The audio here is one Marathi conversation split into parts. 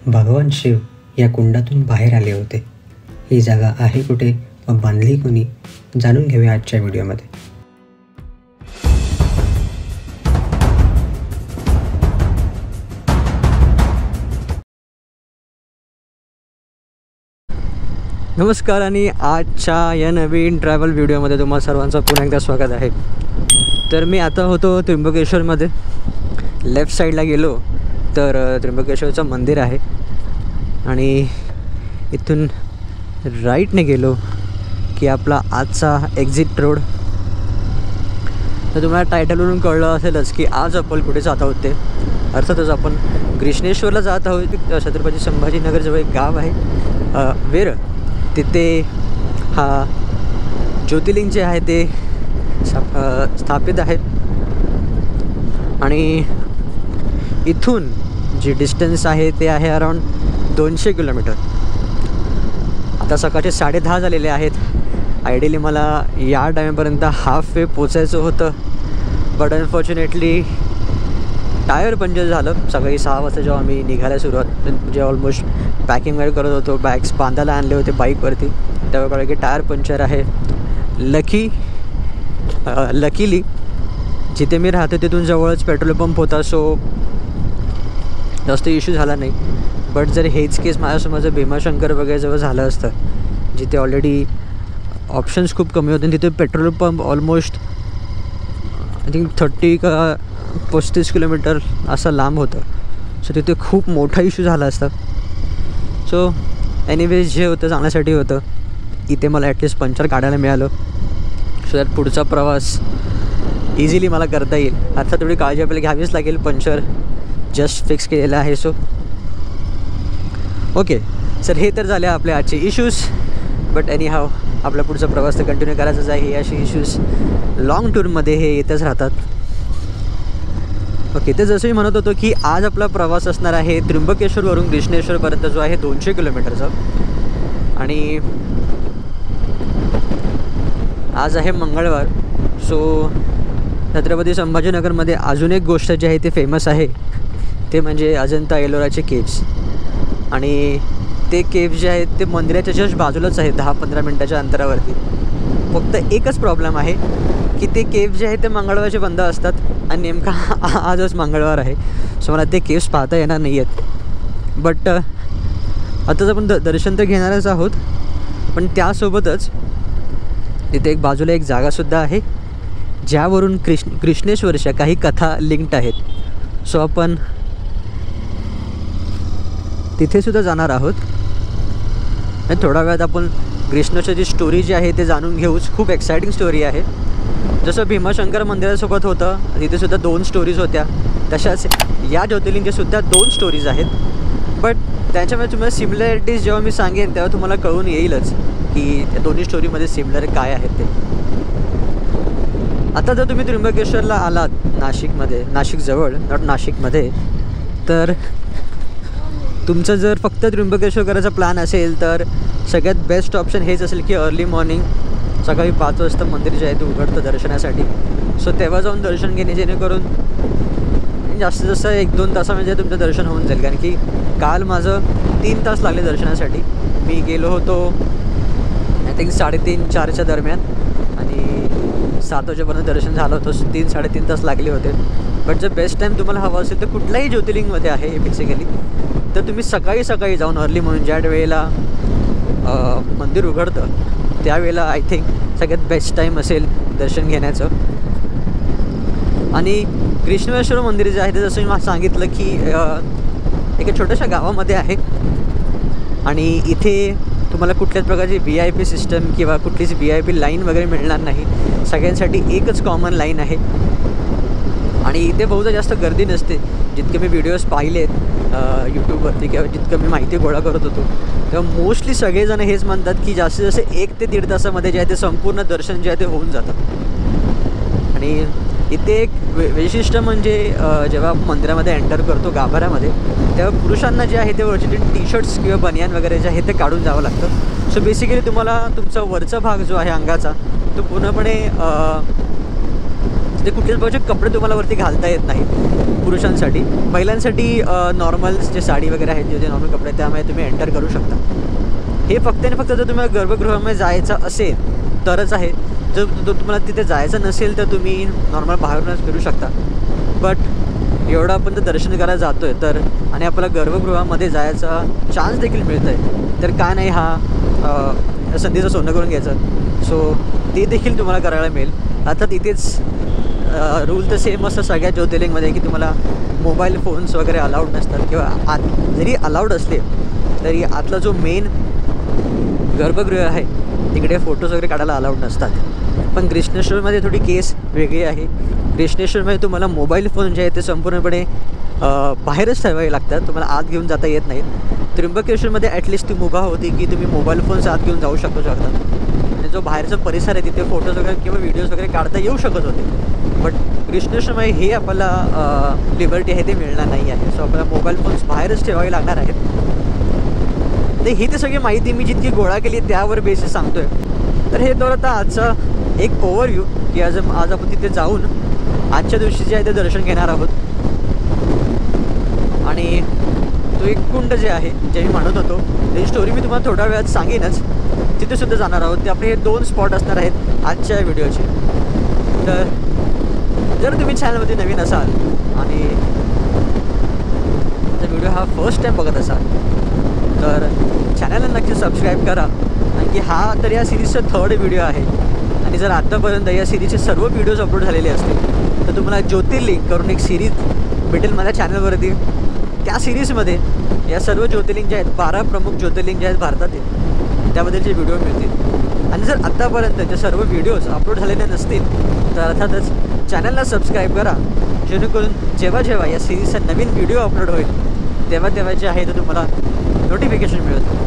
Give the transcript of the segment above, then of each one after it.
भगवान शिव या कुंडातून बाहेर आले होते. ही जागा आहे कुठे व बांधली कोणी, जाणून घेऊया आजच्या व्हिडिओमध्ये. नमस्कार आणि आजच्या या नवीन ट्रॅव्हल व्हिडिओमध्ये तुम्हाला सर्वांचं पुन्हा एकदा स्वागत आहे. तर मी आता होतो त्र्यंबकेश्वरमध्ये. लेफ्ट साईडला गेलो तर त्र्यंबकेश्वरचं मंदिर आहे आणि इथून राईटने गेलो की आपला आजचा एक्झिट रोड. तर तुम्हाला टायटलवरून कळलं असेलच की आज आपण कुठे जात आहोत. ते अर्थातच आपण ग्रिष्णेश्वरला जात आहोत. छत्रपती संभाजीनगरजवळ एक गाव आहे वेर. तिथे हा ज्योतिर्लिंग जे आहे ते स्थापित आहे आणि इथून जी डिस्टन्स आहे ते आहे अराउंड 200 किलोमीटर. आता सकाळचे 10:30 झालेले आहेत. आयडियली मला या टाईमपर्यंत हाफ वे पोचायचं होतं, बट अनफॉर्च्युनेटली टायर पंक्चर झालं. सकाळी 6 वाजता जेव्हा मी निघायला सुरुवात म्हणजे ऑलमोस्ट पॅकिंग वगैरे करत होतो, बॅग्स बांधायला आणले होते बाईकवरती, तेव्हा कळलं की टायर पंक्चर आहे. लकीली जिथे मी राहतो तिथून जवळच पेट्रोल पंप होता, सो जास्त इश्यू झाला नाही. बट जर हेच केस माझ्यासमोर जर भीमाशंकर वगैरे जवळ झालं असतं, जिथे ऑलरेडी ऑप्शन्स खूप कमी होते, तिथे petrol pump almost I think 30 का 35 किलोमीटर असं लांब होतं. सो तिथे खूप मोठा इश्यू झाला असता. सो एनिवेज जे होतं चांगल्यासाठी होतं. इथे मला ॲटलिस्ट पंक्चर काढायला मिळालं, सो दॅट पुढचा प्रवास इझिली मला करता येईल. अर्थात थोडी काळजी आपल्याला घ्यावीच लागेल, पंक्चर जस्ट फिक्स केलेलं आहे. सो ओके सर, हे तर झाले आपले आजचे इश्यूज. बट एनी हाव आपला पुढचा प्रवास तर कंटिन्यू करायचाच आहे. हे असे इश्यूज लाँग टूरमध्ये हे येतच राहतात. ओके, तर जसं मी म्हणत होतो की आज आपला प्रवास असणार आहे त्र्यंबकेश्वरवरून ग्रिष्णेश्वरपर्यंत, जो आहे 200 किलोमीटरचा. आणि आज आहे मंगळवार. सो छत्रपती संभाजीनगरमध्ये अजून एक गोष्ट जी आहे ते फेमस आहे, ते म्हणजे अजंता एलोराचे केव्स. आणि ते केव्स जे आहेत ते मंदिराच्या जस्ट बाजूलाच आहेत, 10-15 मिनटाच्या अंतरावरती. फक्त एकच प्रॉब्लेम आहे की ते केव्स जे आहेत ते मंगळवारचे बंद असतात आणि नेमका आजच मंगळवार आहे. सो मला ते केव्स पाहता येणार नाही आहेत. बट आताच आपण दर्शन तर घेणारच आहोत, पण त्यासोबतच तिथे एक बाजूला एक जागासुद्धा आहे ज्यावरून कृष्णेश्वरच्या काही कथा लिंक्ड आहेत. सो आपण तिथेसुद्धा जाणार आहोत आणि थोड्या वेळात आपण कृष्णाची जी स्टोरी जी आहे ते जाणून घेऊच. खूप एक्सायटिंग स्टोरी आहे. जसं भीमाशंकर मंदिरासोबत होतं, तिथेसुद्धा 2 स्टोरीज होत्या, तशाच या ज्योतिर्लिंगच्यासुद्धा 2 स्टोरीज आहेत. बट त्याच्यामध्ये तुम्हाला सिमिलॅरिटीज जेव्हा मी सांगेन तेव्हा तुम्हाला कळून येईलच की त्या दोन्ही स्टोरीमध्ये सिमिलर काय आहेत ते. आता जर तुम्ही त्र्यंबकेश्वरला आलात नाशिकमध्ये, नाशिकजवळ नॉट नाशिकमध्ये, तर तुमचं जर फक्त त्र्यंबकेश्वर करायचा प्लॅन असेल तर सगळ्यात बेस्ट ऑप्शन हेच असेल की अर्ली मॉर्निंग सकाळी 5 वाजता मंदिर जे आहे ते उघडतं दर्शनासाठी. सो तेव्हा जाऊन दर्शन घेणे, जेणेकरून जास्तीत जास्त 1-2 तासामध्ये तुमचं दर्शन होऊन जाईल. कारण की काल माझं 3 तास लागले दर्शनासाठी. मी गेलो होतो आय थिंक 3:30-4च्या दरम्यान आणि 7 वाजेपर्यंत दर्शन झालं होतं. 3-3.5 तास लागले होते. बट जर बेस्ट टाईम तुम्हाला हवा असेल तर कुठल्याही ज्योतिर्लिंगमध्ये आहे हे बेसिकली, तर तुम्ही सकाळी जाऊन अर्ली म्हणून ज्या वेळेला मंदिर उघडतं त्यावेळेला आय थिंक सगळ्यात बेस्ट टाईम असेल दर्शन घेण्याचं. आणि कृष्णेश्वर मंदिर जे आहे ते जसं मी सांगितलं की एका छोट्याशा गावामध्ये आहे आणि इथे तुम्हाला कुठल्याच प्रकारची VIP सिस्टम किंवा कुठलीच VIP लाईन वगैरे मिळणार नाही. सगळ्यांसाठी एकच कॉमन लाईन आहे आणि इथे बहुधा जास्त गर्दी नसते. जितके मी व्हिडिओज पाहिलेत यूट्यूबवरती किंवा जितकं मी माहिती गोळा करत होतो, तेव्हा मोस्टली सगळेजण हेच म्हणतात की जास्तीत जास्त 1 ते 1.5 तासामध्ये जे आहे ते संपूर्ण दर्शन जे आहे ते होऊन जातं. आणि इथे एक वैशिष्ट्य म्हणजे जेव्हा आपण मंदिरामध्ये एंटर करतो गाभाऱ्यामध्ये, तेव्हा पुरुषांना जे आहे ते वरचे टी-शर्ट्स किंवा बनियान वगैरे जे आहे ते काढून जावं लागतं. सो बेसिकली तुम्हाला तुमचा वरचा भाग जो आहे अंगाचा तो पूर्णपणे ते कुठल्याच प्रकारचे कपडे तुम्हाला वरती घालता येत नाही पुरुषांसाठी. महिलांसाठी नॉर्मल जे साडी वगैरे आहेत, जे नॉर्मल कपडे त्यामुळे तुम्ही एंटर करू शकता. हे फक्त आणि फक्त जर तुम्हाला गर्भगृहामध्ये जायचं असेल तरच आहे. जर तुम्हाला तिथे जायचं नसेल तर तुम्ही नॉर्मल बाहेरूनच फिरू शकता. बट एवढं आपण तर दर्शन करायला जातो आहे तर आणि आपल्याला गर्भगृहामध्ये जायचा चान्स देखील मिळतं आहे, तर काय नाही हा संधीचं सोनं करून घ्यायचं. सो ते देखील तुम्हाला करायला मिळेल. अर्थात इथेच रूल तर सेम असतं सगळ्या ज्योतिर्लिंगमध्ये की तुम्हाला मोबाईल फोन्स वगैरे अलाउड नसतात, किंवा जरी अलाउड असले तरी आतला जो मेन गर्भगृह आहे तिकडे फोटोज वगैरे काढायला अलाउड नसतात. पण कृष्णेश्वरमध्ये थोडी केस वेगळी आहे. कृष्णेश्वरमध्ये तुम्हाला मोबाईल फोन जे आहे ते संपूर्णपणे बाहेरच ठेवावे लागतात, तुम्हाला आत घेऊन जाता येत नाहीत. त्र्यंबकेश्वरमध्ये ॲटलिस्ट ती मुभा होती की तुम्ही मोबाईल फोन्स आत घेऊन जाऊ शकता. आणि जो बाहेरचा परिसर आहे तिथे फोटोज वगैरे किंवा व्हिडिओज वगैरे काढता येऊ शकत होते. बट कृष्णेश्वरमध्ये हे आपल्याला लिबर्टी आहे ते मिळणार नाही आहे. सो आपल्याला मोबाईल फोन्स बाहेरच ठेवावे लागणार आहेत. तर ही ते सगळी माहिती मी जितकी गोळा केली त्यावर बेसिस सांगतो आहे. तर हे तर आता आजचा एक ओव्हरव्ह्यू की आज आपण तिथे जाऊन आजच्या दिवशी जे आहे ते दर्शन घेणार आहोत. आणि तो एक कुंड जे आहे जे मी म्हणत होतो त्याची स्टोरी मी तुम्हाला थोड्या वेळात सांगेनच. तिथेसुद्धा जाणार आहोत. ते आपले हे 2 स्पॉट असणार आहेत आजच्या व्हिडिओचे. तर जर तुम्ही चॅनलमध्ये नवीन असाल आणि जर व्हिडिओ हा फर्स्ट टाईम बघत असाल तर चॅनलला नक्की सबस्क्राईब करा. कारण की हा तर या सिरीजचा 3rd व्हिडिओ आहे. आणि जर आत्तापर्यंत या सिरीजचे सर्व व्हिडिओज अपलोड झालेले असतील तर तुम्हाला ज्योतिर्लिंग करून एक सिरीज भेटेल माझ्या चॅनलवरती. त्या सिरीजमध्ये या सर्व ज्योतिर्लिंग जे आहेत 12 प्रमुख ज्योतिर्लिंग जे आहेत भारतातील त्याबद्दलचे व्हिडिओ मिळतील. आणि जर आत्तापर्यंत सर्व व्हिडिओज अपलोड झालेले नसतील तर अर्थातच चॅनलला सबस्क्राईब करा, जेणेकरून जेव्हा जेव्हा या सिरीजचा नवीन व्हिडिओ अपलोड होईल तेव्हा जे आहे ते तुम्हाला नोटिफिकेशन मिळेल.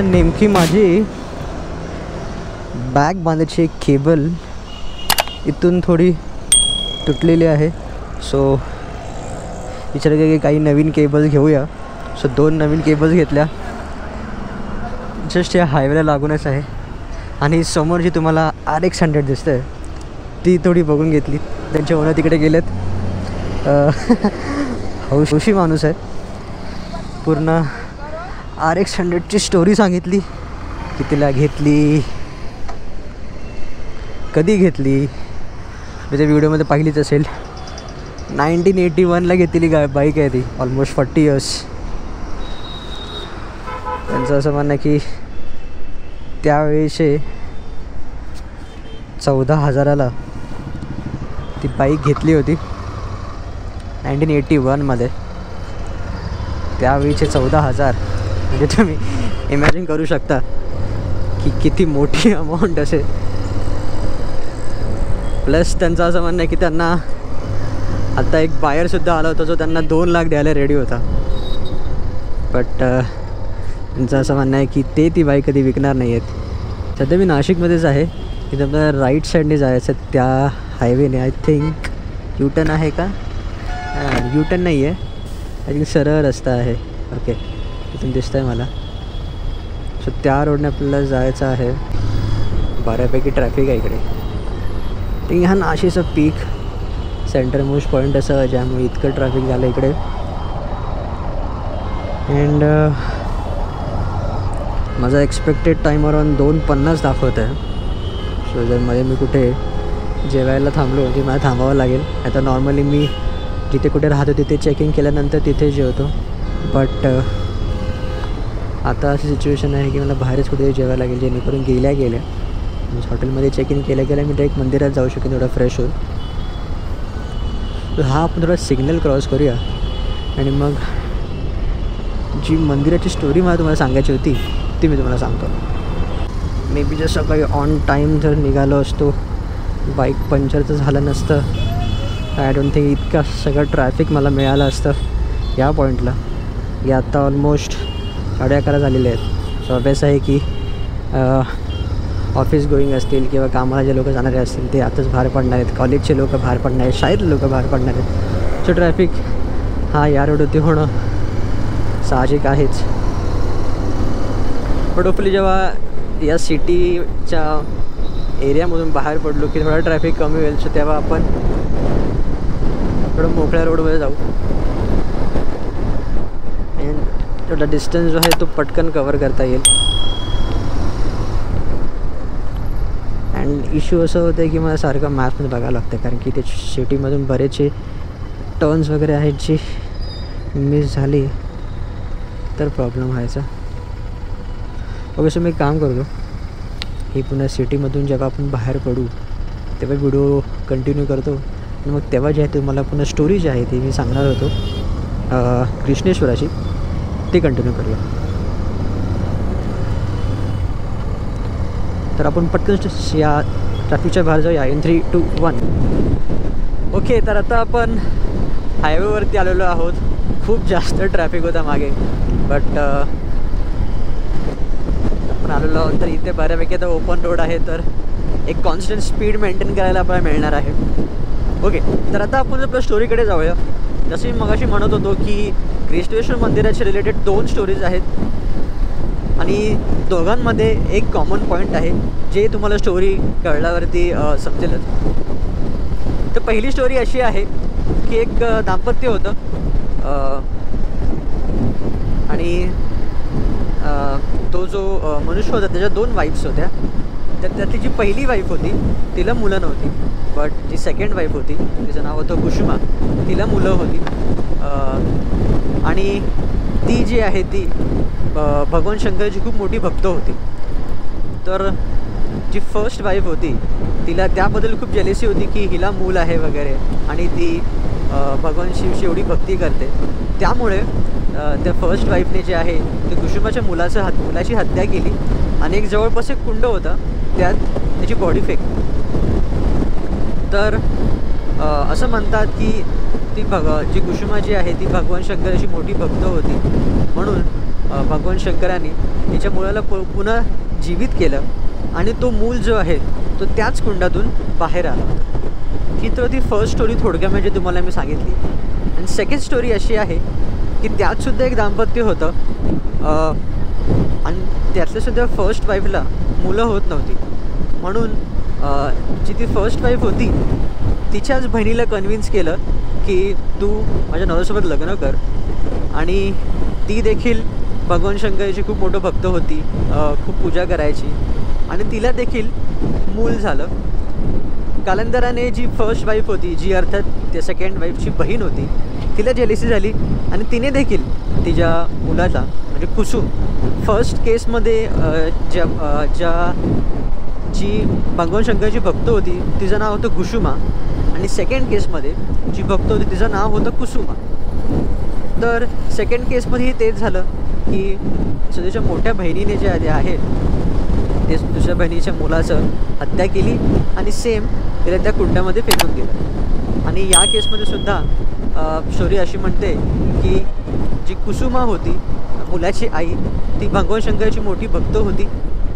नेमकी माझी बॅग बांधायची एक केबल इथून थोडी तुटलेली आहे. सो विचार केला की काही नवीन केबल्स घेऊया. सो 2 नवीन केबल्स घेतल्या. जस्ट या हायवेला लागूनच आहे. आणि समोर जी तुम्हाला RX100 दिसतं आहे ती थोडी बघून घेतली. त्यांच्या ओनर तिकडे गेलेत. हौशी माणूस आहे. पूर्ण RX100ची स्टोरी सांगितली की तिला घेतली, कधी घेतली. मी त्या व्हिडिओमध्ये पाहिलीच असेल. 1981ला घेतलेली बाईक आहे ती. Almost 40 years. त्यांचं असं म्हणणं आहे की त्यावेळेचे 14,000ला ती बाईक घेतली होती 1981मध्ये. त्यावेळीचे 14,000 म्हणजे तुम्ही इमॅजिन करू शकता की किती मोठी अमाऊंट असेल. प्लस त्यांचं असं म्हणणं आहे की त्यांना आता एक बायरसुद्धा आला होता जो त्यांना 2 लाख द्यायला रेडी होता. बट त्यांचं असं म्हणणं आहे की ती बाईक कधी विकणार नाही आहेत. सध्या मी नाशिकमध्येच आहे. इथं आपल्याला राईट साईडने जायचं त्या हायवेने. आय थिंक यूटर्न आहे का? यूटर्न नाही आहे. आय थिंक सरळ रस्ता आहे. ओके, इथून दिसतं आहे मला. सो त्या रोडने आपल्याला जायचं आहे. बऱ्यापैकी ट्रॅफिक आहे इकडे. ते हा नाशिकचा पीक सेंटर मोस्ट पॉईंट असं ज्यामुळे इतकं ट्रॅफिक झालं इकडे. अँड माझा एक्सपेक्टेड टाईम अराउंड 2:50 दाखवत आहे. सो जर मध्ये मी कुठे जेवायला थांबलो की मला थांबावं लागेल. आता नॉर्मली मी जिथे कुठे राहतो तिथे चेकिंग केल्यानंतर तिथे जेवतो. बट आता अशी सिच्युएशन आहे की मला बाहेरच कुठे जेवायला लागेल, जेणेकरून गेल्या हॉटेलमध्ये चेक इन केल्या मी डायरेक्ट मंदिरात जाऊ शकेन थोडा फ्रेश होऊन. तर हा आपण थोडा सिग्नल क्रॉस करूया आणि मग जी मंदिराची स्टोरी मला तुम्हाला सांगायची होती ती मी तुम्हाला सांगतो. मे बी जर सकाळी ऑन टाईम जर निघालो असतो, बाईक पंक्चरचं झालं नसतं, आय डोंट थिंक इतका सगळं ट्रॅफिक मला मिळालं असतं या पॉईंटला. या आत्ता ऑलमोस्ट 11:30 झालेले आहेत. सो ऑब्वियस आहे की ऑफिस गोईंग असतील किंवा कामाला जे लोक जाणारे असतील ते आताच बाहेर पडणार आहेत. कॉलेजचे लोक बाहेर पडणार आहेत, शाळेतले लोक बाहेर पडणार आहेत. सो ट्रॅफिक हा या रोडवरती होणं साहजिक आहेच. बट होपफुली जेव्हा या सिटीच्या एरियामधून बाहेर पडलो की थोडा ट्रॅफिक कमी होईल, सो तेव्हा आपण थोडं मोकळ्या रोडमध्ये जाऊ अँड थोडा डिस्टन्स जो आहे तो पटकन कवर करता येईल. अँड इश्यू असं होतं की मला सारखं मॅपमध्ये बघावं लागतं, कारण की ते सिटीमधून बरेचसे टर्न्स वगैरे आहेत जे मिस झाली तर प्रॉब्लेम व्हायचा. ओके, सो मी काम करतो, ही पुन्हा सिटीमधून जेव्हा आपण बाहेर पडू तेव्हा व्हिडिओ कंटिन्यू करतो आणि मग तेव्हा जे आहे तुम्हाला पुन्हा स्टोरी जी आहे ती मी सांगणार होतो कृष्णेश्वराची, ते कंटिन्यू करूया. तर आपण पटकन या ट्रॅफिकच्या बाहेर जाऊया. इन 3, 2, 1. ओके, तर आता आपण हायवेवरती आलेलो आहोत. खूप जास्त ट्रॅफिक होता मागे, बट आपण आलेलो आहोत. तर इथे बऱ्यापैकी आता ओपन रोड आहे, तर एक कॉन्स्टंट स्पीड मेंटेन करायला आपल्याला मिळणार आहे. ओके, तर आता आपण आपल्या स्टोरीकडे जाऊया. जसं मी मगाशी म्हणत होतो की कृष्णेश्वर मंदिराचे रिलेटेड 2 स्टोरीज आहेत आणि दोघांमध्ये एक कॉमन पॉईंट आहे जे तुम्हाला स्टोरी कळल्यावरती समजेलच. तर पहिली स्टोरी अशी आहे की एक दाम्पत्य होतं आणि तो जो मनुष्य होता त्याच्या 2 वाईफ्स होत्या. तर त्यातली जी पहिली वाईफ होती तिला मुलं नव्हती, बट जी सेकंड वाईफ होती तिचं नाव होतं कुसुमा, तिला मुलं होती. आणि ती जी आहे ती भगवान शंकरची खूप मोठी भक्त होती. तर जी फर्स्ट वाईफ होती तिला त्याबद्दल खूप जेलेसी होती की हिला मूल आहे वगैरे, आणि ती भगवान शिवशी एवढी भक्ती करते. त्यामुळे त्या फर्स्ट वाईफने जे आहे ते कुसुमाच्या मुलाची हत्या केली आणि एक जवळपास एक कुंड होता त्यात त्याची बॉडी फेकली. तर असं म्हणतात की ती जी कुसुमा जी आहे ती भगवान शंकराची मोठी भक्त होती, म्हणून भगवान शंकरांनी तिच्या मुलाला पुन्हा जीवित केलं आणि तो मूल जो आहे तो त्याच कुंडातून बाहेर आला. ही तर ती फर्स्ट स्टोरी थोडक्यामध्ये तुम्हाला मी सांगितली. आणि सेकंड स्टोरी अशी आहे की त्यातसुद्धा एक दाम्पत्य होतं आणि त्यातल्यासुद्धा फर्स्ट वाईफला मुलं होत नव्हती, म्हणून जी ती फर्स्ट वाईफ होती तिच्याच बहिणीला कन्व्हिन्स केलं की तू माझ्या नवऱ्यासोबत लग्न कर. आणि ती देखील भगवान शंकराची खूप मोठं भक्त होती, खूप पूजा करायची आणि तिला देखील मूल झालं. कालांतराने जी फर्स्ट वाईफ होती, जी अर्थात त्या सेकंड वाईफची बहीण होती, तिला जेलेसी झाली आणि तिने देखील तिच्या मुलाला म्हणजे कुसुम, फर्स्ट केसमध्ये जी भगवान शंकरची भक्त होती तिचं नाव होतं कुसुमा आणि सेकंड केसमध्ये जी भक्त होती तिचं नाव होतं कुसुमा. तर सेकंड केसमध्येही तेच झालं की त्याच्या मोठ्या बहिणीने जे आहे ते दुसऱ्या बहिणीच्या मुलाचं हत्या केली आणि सेम तिला त्या कुंडामध्ये फेकून दिलं. आणि या केसमध्ये सुद्धा स्टोरी अशी म्हणते की जी कुसुमा होती मुलाची आई, ती भगवान शंकराची मोठी भक्त होती,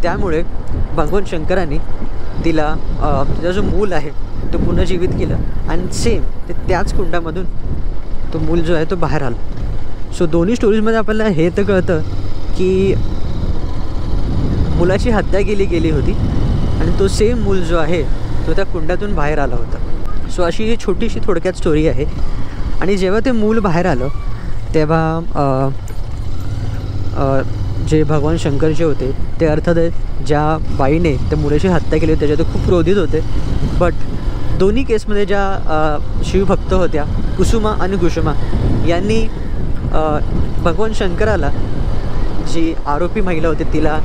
त्यामुळे भगवान शंकरांनी तिला तिचा जो मूल आहे तो पुनर्जीवित केलं आणि सेम ते त्याच कुंडामधून तो मूल जो आहे तो बाहेर आला. सो दोन्ही स्टोरीजमध्ये आपल्याला हे तर कळतं की मुलाची हत्या गेली होती आणि तो सेम मूल जो आहे तो त्या कुंडातून बाहेर आला होता. सो अशी ही छोटीशी थोडक्यात स्टोरी आहे. आणि जेव्हा ते मूल बाहेर आलं तेव्हा जे भगवान शंकर जे होते ते अर्थात ज्या बाईने त्या मुलाची हत्या केली होती त्याच्यात खूप क्रोधित होते. बट दोन्ही केसमध्ये ज्या शिवभक्त होत्या कुसुमा आणि कुसुमा यांनी भगवान शंकराला जी आरोपी महिला होती तिला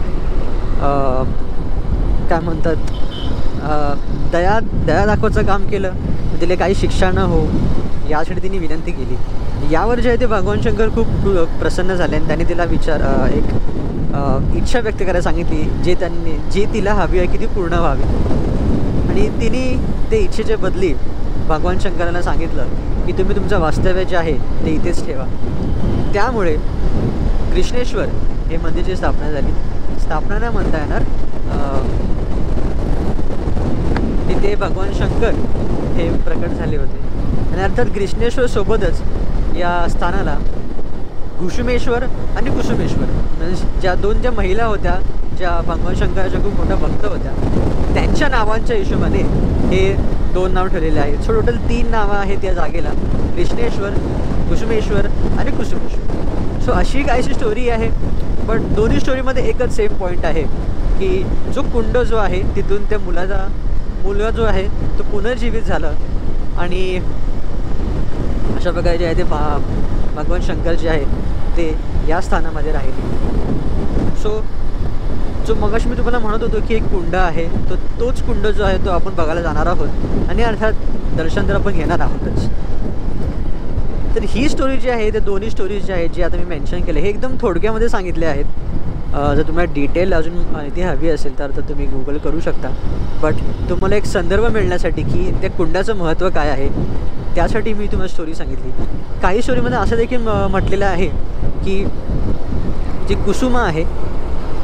काय म्हणतात दया दाखवायचं काम केलं, तिला काही शिक्षा न हो यासाठी तिने विनंती केली. यावर जे आहे ते भगवान शंकर खूप प्रसन्न झाले आणि त्यांनी तिला एक इच्छा व्यक्त करायला सांगितली जे तिला हवी आहे की ती पूर्ण व्हावी. आणि तिने ते इच्छेच्या बदली भगवान शंकराला सांगितलं की तुम्ही तुमचं वास्तव्य जे आहे ते इथेच ठेवा. त्यामुळे कृष्णेश्वर हे मंदिरची स्थापना झाली. स्थापना नाही म्हणता येणार, तिथे भगवान शंकर हे प्रकट झाले होते. आणि अर्थात कृष्णेश्वर सोबतच या स्थानाला घुसुमेश्वर आणि कुसुमेश्वर, म्हणजे ज्या महिला होत्या ज्या भगवान शंकराच्या खूप मोठ्या भक्त होत्या, त्यांच्या नावांच्या हिशोबाने हे 2 नाव ठेवलेले आहेत. सो टोटल 3 नावं आहेत या जागेला, कृष्णेश्वर, कुसुमेश्वर आणि कुसुमेश्वर. सो अशी काहीशी स्टोरी आहे. बट दोन्ही स्टोरीमध्ये एकच सेम पॉईंट आहे की जो कुंड जो आहे तिथून त्या मुलगा जो आहे तो पुनर्जीवित झाला आणि अशा प्रकारे जे आहे ते भगवान शंकर जे आहे ते या स्थानामध्ये राहिले. सो जो मगाशी मी तुम्हाला म्हणत होतो की एक कुंड आहे, तोच कुंड जो आहे तो आपण बघायला जाणार आहोत आणि अर्थात दर्शन तर आपण घेणार आहोतच. तर ही स्टोरी जी आहे, ते दोन्ही स्टोरीज जे आहेत जे आता मी मेन्शन केले हे एकदम थोडक्यामध्ये सांगितले आहेत. जर तुम्हाला डिटेल अजून माहिती हवी असेल तर तुम्ही गुगल करू शकता. बट तुम्हाला एक संदर्भ मिळण्यासाठी की त्या कुंडाचं महत्त्व काय आहे त्यासाठी मी तुम्हाला स्टोरी सांगितली. काही स्टोरीमध्ये असं देखील म्हटलेलं आहे की जी कुसुमा आहे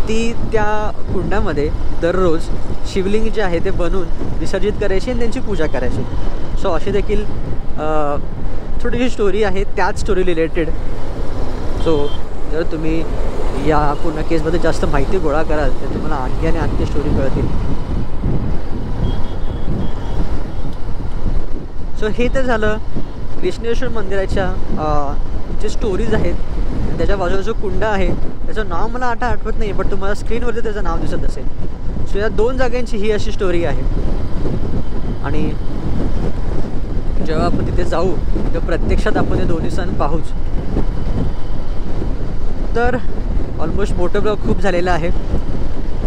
ती त्या कुंडामध्ये दररोज शिवलिंग जे आहे ते बनवून विसर्जित करायची आणि त्यांची पूजा करायची. सो अशी देखील थोडीशी स्टोरी आहे त्याच स्टोरी रिलेटेड. सो जर तुम्ही या पूर्ण केसमध्ये जास्त माहिती गोळा कराल तर तुम्हाला आणखी आणि आणखी स्टोरी कळतील. सो हे तर झालं कृष्णेश्वर मंदिराच्या जे स्टोरीज आहेत. त्याच्या बाजूला जो कुंड आहे त्याचं नाव मला आता आठवत नाही, बट तुम्हाला स्क्रीनवरती त्याचं नाव दिसत असेल. सो या 2 जागांची ही अशी स्टोरी आहे. आणि जेव्हा आपण तिथे जाऊ तेव्हा प्रत्यक्षात आपण हे दोन्ही सण पाहूच. तर ऑलमोस्ट मोठं ब्लॉग खूप झालेलं आहे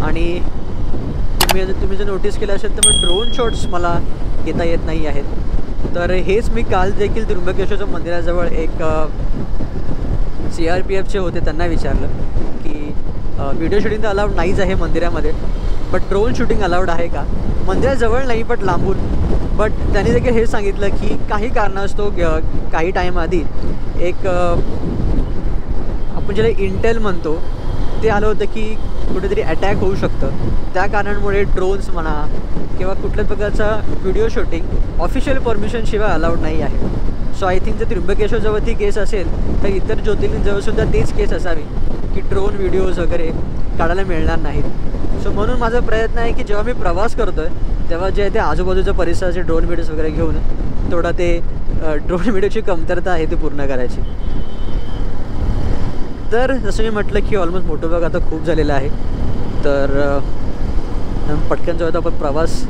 आणि तुम्ही जर नोटीस केलं असेल तर मग ड्रोन शॉट्स मला घेता येत नाही आहेत. तर हेच मी काल देखील त्र्यंबकेश्वरच्या मंदिराजवळ एक CRPFचे होते त्यांना विचारलं की व्हिडिओ शूटिंग तर अलाउड नाहीच आहे मंदिरामध्ये, बट ड्रोन शूटिंग अलाउड आहे का. मंदिराजवळ नाही बट लांबून. बट त्यांनी देखील हे सांगितलं की काही कारणास्तव काही टाईम आधी एक आपण ज्याला इंटेल म्हणतो ते आलं होतं की कुठेतरी अटॅक होऊ शकतं. त्या कारणामुळे ड्रोन्स म्हणा किंवा कुठल्याच प्रकारचा व्हिडिओ शूटिंग ऑफिशियल परमिशनशिवाय अलाउड नाही आहे. सो आय थिंक जर त्र्यंबकेश्वरजवळ ती केस असेल तर इतर ज्योतिर्लिंगजवळसुद्धा तेच केस असावी की ड्रोन व्हिडिओज वगैरे काढायला मिळणार नाहीत. सो म्हणून माझा प्रयत्न आहे की जेव्हा मी प्रवास करतो आहे तेव्हा जे आहे ते आजूबाजूच्या परिसराचे ड्रोन व्हिडिओज वगैरे घेऊन थोडा ते ड्रोन व्हिडिओची कमतरता आहे ती पूर्ण करायची. तर जसं मी म्हटलं की ऑलमोस्ट मोठं भाग आता खूप झालेला आहे. तर पटकन जो आहे तो आपण प्रवास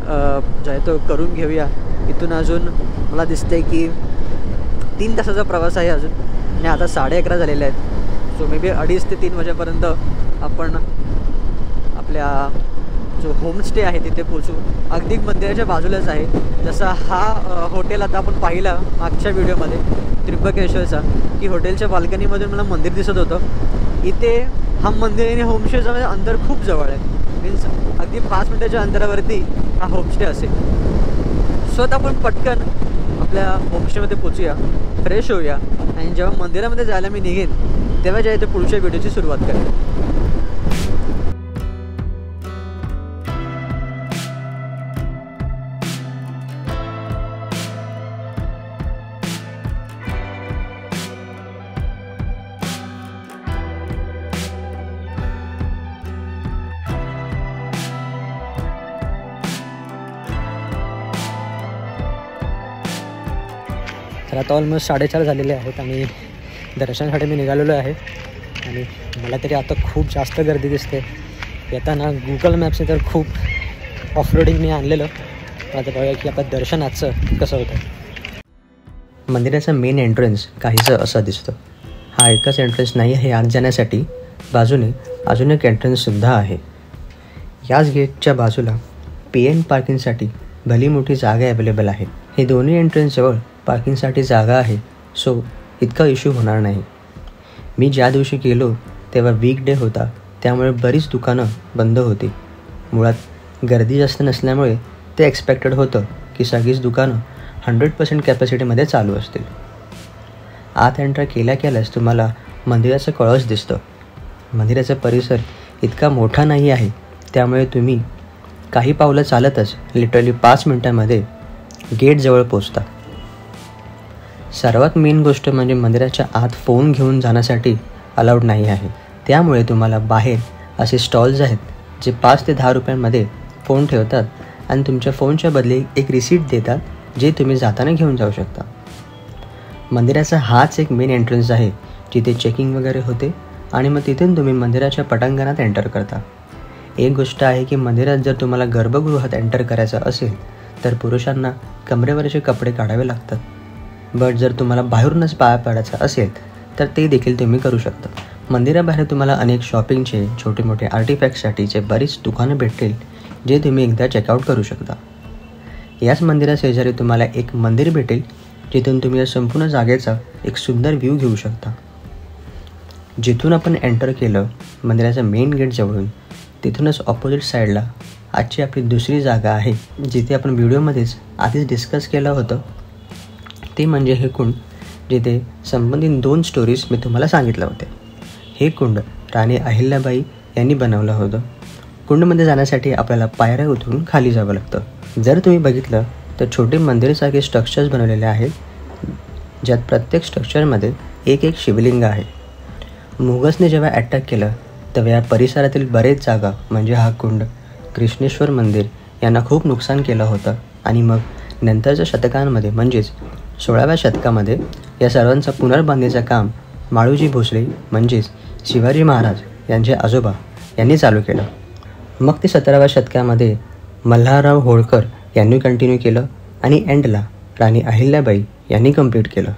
जो आहे तो करून घेऊया. इथून अजून मला दिसते की 3 तासाचा प्रवास आहे अजून आणि आता 11:30 झालेले आहेत. सो मे बी 2:30 ते 3 वाजेपर्यंत आपण आपल्या जो होमस्टे आहे तिथे पोचू. अगदी मंदिराच्या बाजूलाच आहे. जसा हा हॉटेल आता आपण पाहिला मागच्या व्हिडिओमध्ये त्र्यंबकेश्वरचा की हॉटेलच्या बाल्कनीमधून मला मंदिर दिसत होतं. इथे हा मंदिर आणि होमस्टेचं म्हणजे अंतर खूप जवळ आहे. मीन्स अगदी 5 मिनिटाच्या अंतरावरती हा होमस्टे असेल. सो आता आपण पटकन आपल्या होमस्टेमध्ये पोचूया, फ्रेश होऊया आणि जेव्हा मंदिरामध्ये जायला मी निघेन तेव्हा जे आहे ते पुढच्या व्हिडिओची सुरुवात करेन. तर आता ऑलमोस्ट 4:30 झालेले आहेत आणि दर्शनासाठी मी निघालेलो आहे आणि मला तरी आता खूप जास्त गर्दी दिसते. येताना गुगल मॅप्सने तर खूप ऑफरोडिंग आणलेलं. आता बघूया की आता दर्शनाचं कसं होतं. मंदिराचा मेन एंट्रन्स काहीसं असा दिसतो. हा एकच एंट्रन्स नाही आहे आत जाण्यासाठी, बाजूने अजून एक एंट्रन्ससुद्धा आहे. याच गेटच्या बाजूला PN पार्किंगसाठी भली मोठी जागा अवेलेबल आहे. हे दोन्ही एंट्रन्सजवळ पार्किंगसाठी जागा आहे. सो इतका इश्यू होणार नाही. मी ज्या दिवशी गेलो तेव्हा वीकडे होता, त्यामुळे बरीच दुकानं बंद होती. मुळात गर्दी जास्त नसल्यामुळे ते एक्सपेक्टेड होतं की सगळीच दुकानं 100% कॅपॅसिटीमध्ये चालू असतील. आत एंटर केल्याच तुम्हाला मंदिराचं कळस दिसतं. मंदिराचा परिसर इतका मोठा नाही आहे, त्यामुळे तुम्ही काही पावलं चालतच लिटरली 5 मिनिटांमध्ये गेटजवळ पोचता. सर्वात मेन गोष्ट म्हणजे मंदिराच्या आत फोन घेऊन जाण्यासाठी अलाउड नाही आहे. त्यामुळे तुम्हाला बाहेर असे स्टॉल्स आहेत जे 5 ते 10 रुपयांमध्ये फोन ठेवतात आणि तुमच्या फोनच्या बदली एक रिसीट देतात जे तुम्ही जाताना घेऊन जाऊ शकता. मंदिराचा हाच एक मेन एंट्रन्स आहे जिथे चेकिंग वगैरे होते आणि मग तिथून तुम्ही मंदिराच्या पटांगणात एंटर करता. एक गोष्ट आहे की मंदिरात जर तुम्हाला गर्भगृहात एंटर करायचं असेल तर पुरुषांना कमरेवरचे कपडे काढावे लागतात. बट जर तुम्हाला बाहेरूनच पाया पडायचं असेल तर ते देखील तुम्ही करू शकता. मंदिराबाहेर तुम्हाला अनेक शॉपिंगचे छोटे मोठे आर्टिफॅक्टसाठीचे बरीच दुकानं भेटतील जे तुम्ही एकदा चेकआउट करू शकता. याच मंदिराशेजारी तुम्हाला एक मंदिर भेटेल जिथून तुम्ही या संपूर्ण जागेचा एक सुंदर व्ह्यू घेऊ शकता. जिथून आपण एंटर केलं मंदिराच्या मेन गेट जवळून तिथूनच ऑपोजिट साईडला आजची आपली दुसरी जागा आहे जिथे आपण व्हिडिओमध्येच आधीच डिस्कस केलं होतं. ते म्हणजे हे कुंड जिथे संबंधित 2 स्टोरीज मी तुम्हाला सांगितलं होते. हे कुंड राणी अहिल्याबाई यांनी बनवलं होतं. कुंडमध्ये जाण्यासाठी आपल्याला पायऱ्या उतरून खाली जावं लागतं. जर तुम्ही बघितलं तर छोटे मंदिरासारखे स्ट्रक्चर्स बनवलेले आहेत ज्यात प्रत्येक स्ट्रक्चरमध्ये एक शिवलिंग आहे. मुघल्सने जेव्हा अटॅक केलं तेव्हा या परिसरातील बरेच जागा म्हणजे हा कुंड, कृष्णेश्वर मंदिर यांना खूप नुकसान केलं होतं आणि मग नंतरच्या शतकांमध्ये म्हणजेच 16व्या शतकामध्ये या सर्वांचं पुनर्बांधणीचं काम माळोजी भोसले म्हणजेच शिवाजी महाराज यांचे आजोबा यांनी चालू केलं. मग ते 17व्या शतकामध्ये मल्हारराव होळकर यांनी कंटिन्यू केलं आणि एंडला राणी अहिल्याबाई यांनी कंप्लीट केलं.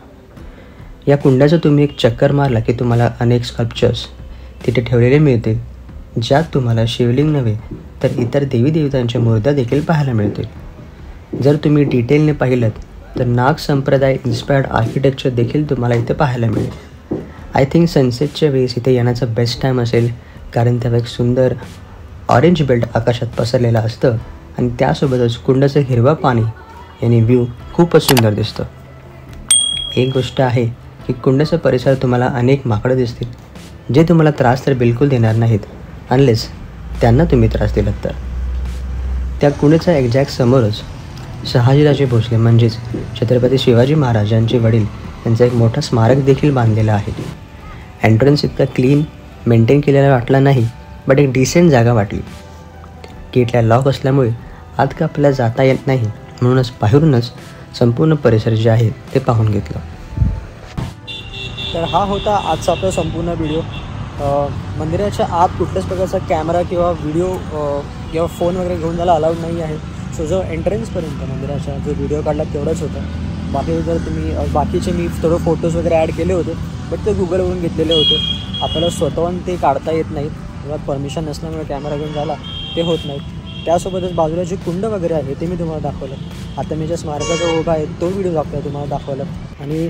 या कुंडाचं तुम्ही एक चक्कर मारला की तुम्हाला अनेक स्कल्पचर्स तिथे ठेवलेले मिळतील ज्यात तुम्हाला शिवलिंग नव्हे तर इतर देवी देवतांच्या मूर्त्या देखील पाहायला मिळतील. जर तुम्ही डिटेलने पाहिलं तर नाग संप्रदाय इन्स्पायर्ड आर्किटेक्चर देखील तुम्हाला इथे पाहायला मिळेल. आय थिंक सनसेटच्या वेळेस इथे येण्याचा बेस्ट टाईम असेल कारण तेव्हा एक सुंदर ऑरेंज बेल्ट आकाशात पसरलेलं असतं आणि त्यासोबतच कुंडाचं हिरवा पाणी याने व्ह्यू खूपच सुंदर दिसतं. एक गोष्ट आहे की कुंडाचा परिसर तुम्हाला अनेक माकडं दिसतील जे तुम्हाला त्रास तर बिलकुल देणार नाहीत अनलेस त्यांना तुम्ही त्रास दिलात तर. त्या कुंडाच्या एक्झॅक्ट समोरच शहाजीराजे भोसले म्हणजेच छत्रपती शिवाजी महाराज यांचे वडील यांचं एक मोठं स्मारक देखील बांधलेलं आहे. एंट्रन्स इतका क्लीन मेंटेन केलेला वाटला नाही बट एक डिसेंट जागा वाटली. गेटला लॉक असल्यामुळे आत का आपल्याला जाता येत नाही म्हणूनच बाहेरूनच संपूर्ण परिसर जे आहे ते पाहून घेतलं. तर हा होता आजचा आपला संपूर्ण व्हिडिओ. मंदिराच्या आत कुठल्याच प्रकारचा कॅमेरा किंवा व्हिडिओ किंवा फोन वगैरे घेऊन जायला अलाउड नाही आहे. सो जो एंट्रन्सपर्यंत मंदिराचा जो व्हिडिओ काढला तेवढंच होतं. बाकी जर तुम्ही बाकीचे मी थोडं फोटोज वगैरे ॲड केले होते बट ते गुगलवरून घेतलेले होते. आपल्याला स्वतःहून ते काढता येत नाहीत किंवा परमिशन नसल्यामुळे कॅमेरा घेऊन जायला ते होत नाहीत. त्यासोबतच बाजूला जे कुंड वगैरे आहे ते मी तुम्हाला दाखवलं. आता मी ज्या स्मारकाचा उभा आहे तो व्हिडिओ तुम्हाला दाखवला आणि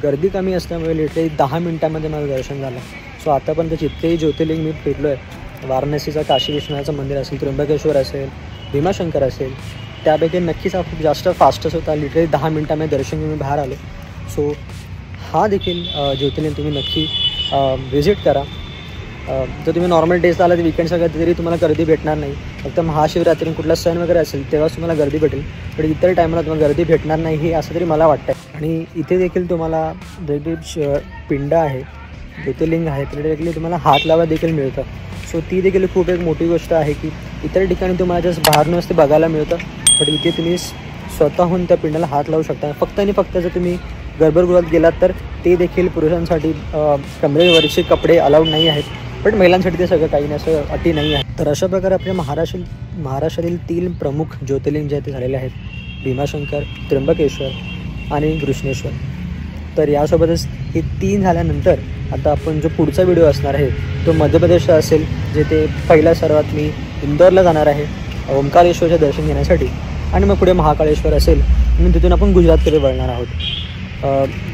गर्दी कमी असल्यामुळे लिटरली 10 मिनटामध्ये माझं दर्शन झालं. सो आतापर्यंत जितकेही ज्योतिर्लिंग मी फिरलो आहे वाराणसीचं काशी विश्वनाथचं मंदिर असेल, त्र्यंबकेश्वर असेल, भीमाशंकर असेल, त्यापैकी नक्कीच हा खूप जास्त फास्टच होता. लिटरली 10 मिनटामध्ये दर्शन घेऊन मी बाहेर आलो. सो हा देखील ज्योतिर्लिंग तुम्ही नक्की व्हिजिट करा. जर तुम्ही नॉर्मल डेजला आला तर विकेंड्स वगैरे तरी तुम्हाला गर्दी भेटणार नाही. फक्त महाशिवरात्री कुठला सण वगैरे असेल तेव्हाच तुम्हाला गर्दी भेटेल पण इतर टायमाला तुम्हाला गर्दी भेटणार नाही हे असं तरी मला वाटतं. आणि इथे देखील तुम्हाला जे पिंड आहे ज्योतिर्लिंग आहे तिथे देखील तुम्हाला हात लावा देखील मिळतं. सो ती देखील खूप एक मोठी गोष्ट आहे की इतर ठिकाणी तुम्हाला जस्ट बाहेरूनच ते बघायला मिळतं बट इथे तुम्ही स्वतःहून त्या पिंडाला हात लावू शकता. फक्त आणि फक्त जर तुम्ही गर्भगृहात गेलात तर ते देखील पुरुषांसाठी कमरेवरचे कपडे अलाउड नाही आहेत बट महिलांसाठी ते सगळं काही नाही असं अटी नाही आहे. तर अशा प्रकारे आपल्या महाराष्ट्रातील 3 प्रमुख ज्योतिर्लिंग जे ते झालेले आहेत भीमाशंकर, त्र्यंबकेश्वर आणि कृष्णेश्वर. तर यासोबतच हे 3 झाल्यानंतर आता आपण जो पुढचा व्हिडिओ असणार आहे तो मध्य प्रदेशचा असेल जिथे पहिला सर्वात मी इंदोरला जाणार आहे ओंकारेश्वरचे दर्शन घेण्यासाठी आणि मग पुढे महाकाळेश्वर असेल आणि तिथून आपण गुजरातकडे वळणार आहोत.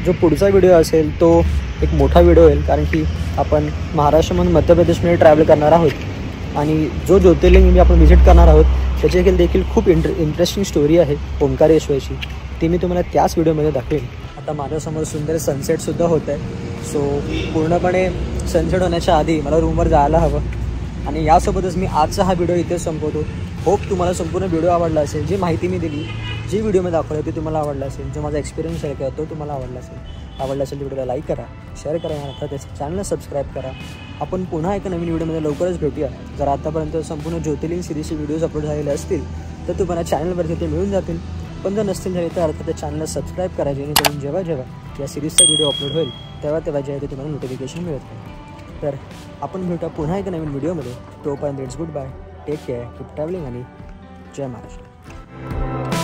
जो पुढचा व्हिडिओ असेल तो एक मोठा व्हिडिओ होईल कारण की आपण महाराष्ट्रामधून मध्य प्रदेशमध्ये ट्रॅव्हल करणार आहोत आणि जो ज्योतिर्लिंग आपण व्हिजिट करणार आहोत त्याची देखील खूप इंटरेस्टिंग स्टोरी आहे ओंकारेश्वरची. ती मी तुम्हाला त्याच व्हिडिओमध्ये दाखवेन. आता माझ्यासमोर सुंदर सनसेटसुद्धा होत आहे. सो पूर्णपणे सनसेट होण्याच्या आधी मला रूमवर जायला हवं आणि यासोबतच मी आजचा हा व्हिडिओ इथेच संपवतो. होप तुम्हाला संपूर्ण व्हिडिओ आवडला असेल. जी माहिती मी दिली जी व्हिडिओ मी दाखवली ते तुम्हाला आवडला असेल, जो माझा एक्सपिरियन्स शेअर केला तो तुम्हाला आवडला असेल तर व्हिडिओला लाईक करा, शेअर करा आणि अर्थातच चॅनलला सबस्क्राईब करा. आपण पुन्हा एका नवीन व्हिडिओमध्ये लवकरच भेटूया. जर आतापर्यंत संपूर्ण ज्योतिर्लिंग सिरीजचे व्हिडिओज अपलोड झालेले असतील तर तुम्हाला चॅनलवरती ते मिळून जातील. पण जर नसतील झाले तर अर्थातच चॅनलला सबस्क्राईब करा, जेणेकरून जेव्हा या सिरीजचा व्हिडिओ अपलोड होईल तेव्हा जे आहे ते तुम्हाला नोटिफिकेशन मिळत नाही. तर आपण भेटूया पुन्हा एका नवीन व्हिडिओमध्ये. तोपर्यंत it's goodbye, take care, keep travelling आणि जय महाराष्ट्र.